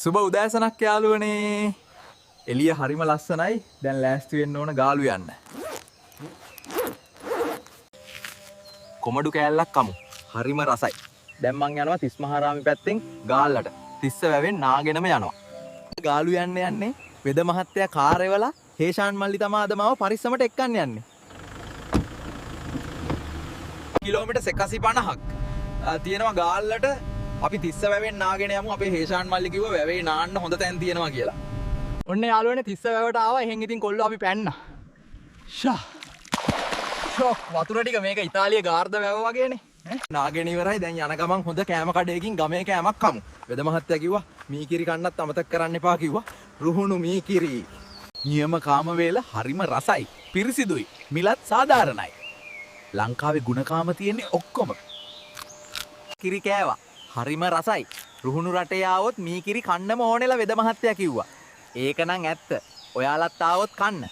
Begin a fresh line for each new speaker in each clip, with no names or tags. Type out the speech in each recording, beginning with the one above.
සුබ උදෑසනක් යාළුවනේ. එළිය හරිම ලස්සනයි. දැන් ලෑස්ති වෙන්න ඕන ගාලු යන්න. කොමඩු කෑල්ලක් කමු. හරිම රසයි. දැන් මං යනවා තිස්මහාරාමේ පැත්තෙන් ගාල්ලට. තිස්ස වැවෙන් නාගෙනම යනවා. ගාලු යන්නේ වෙද මහත්තයා කාර්යවලා හේෂාන් මල්ලි තමා අද මාව පරිස්සමට එක්කන්න යන්නේ. කිලෝමීටර් 150ක් තියෙනවා ගාල්ලට. අපි තිස්ස වැවෙන් නාගෙන යමු. අපේ හේෂාන් මල්ලි කිව්වා වැවේ නාන්න හොඳ තැන් තියෙනවා කියලා. ඔන්න යාළුවනේ තිස්ස වැවට ආවා. එහෙන් ඉතින් කොල්ලෝ අපි පැන්නා. වතුර ටික මේක ඉතාලියේ ගාර්ද වැව වගේනේ. නාගෙන ඉවරයි. දැන් යන ගමන් හොඳ කෑම කඩේකින් ගමේ කෑමක් කමු. වෙද මහත්තයා කිව්වා මීකිරි කන්නත් අමතක කරන්න එපා කිව්වා. රුහුණු මීකිරි. නියම කාම වේල හරිම රසයි. පිරිසිදුයි. මිලත් සාධාරණයි. ලංකාවේ ගුණකාම තියෙන්නේ ඔක්කොම. කිරි කෑවා. හරිම රසයි. රුහුණු රටේ ආවොත් මීකිරි කන්නම ඕනෙලා වෙද මහත්තයා කිව්වා. ඒක නම් ඇත්ත. ඔයාලත් ආවොත් කන්න.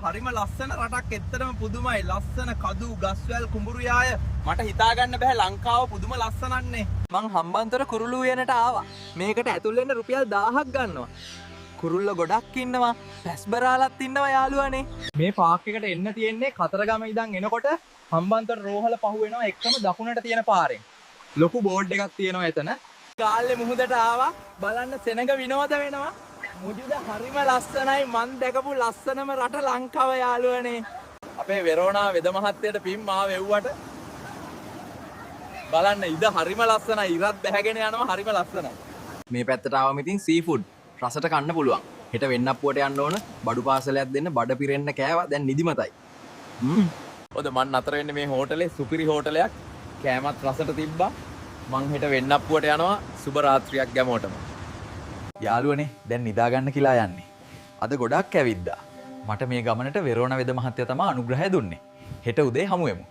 හරිම ලස්සන රටක්. එතරම් පුදුමයි. ලස්සන කදු, ගස්වැල්, කුඹුරු යාය. මට හිතා ගන්න බෑ ලංකාව පුදුම ලස්සනන්නේ. මං හම්බන්තොට කුරුළු උයනට ආවා. මේකට ඇතුල් වෙන්න රුපියල් 1000ක් ගන්නවා. කුරුල්ල ගොඩක් ඉන්නවා. පැස්බරාලත් ඉන්නවා යාළුවනේ. මේ පාක් එකට එන්න තියෙන්නේ කතරගම ඉඳන් එනකොට හම්බන්තොට රෝහල පහු වෙනවා එක්කම දකුණට තියෙන පාරෙන්. ලොකු බෝඩ් එකක් තියෙනවා එතන. ගාල්ලේ මුහුදට ආවා. බලන්න සෙනඟ විනෝද වෙනවා. මුජුද හරිම ලස්සනයි. මන් දැකපු ලස්සනම රට ලංකාව යාළුවනේ. අපේ වෙරෝනා වෙද මහත්තයට පින් ආව එව්වට බලන්න ඉද හරිම ලස්සනයි. ඉරත් බැහැගෙන යනවා හරිම ලස්සනයි. මේ පැත්තට ආවම ඉතින් සීෆුඩ් රසට කන්න පුළුවන්. හෙට වෙන්නප්පුවට යන්න ඕන. බඩු පාසලයක් දෙන්න බඩ පිරෙන්න කෑවා. දැන් නිදිමතයි. ඔද මන් අතර වෙන්නේ මේ හෝටලේ සුපිරි හෝටලයක්. කෑමත් රසට තිබ්බා. මං හෙට වෙන්නප්පුවට යනවා. සුබ රාත්‍රියක් ගැමෝටම. යාළුවනේ දැන් නිදා ගන්න කියලා යන්නේ. අද ගොඩක් ඇවිද්දා. මට මේ ගමනට වෙරෝණ වෙද මහත්තයා තමයි අනුග්‍රහය දුන්නේ. හෙට උදේ හමු වෙමු.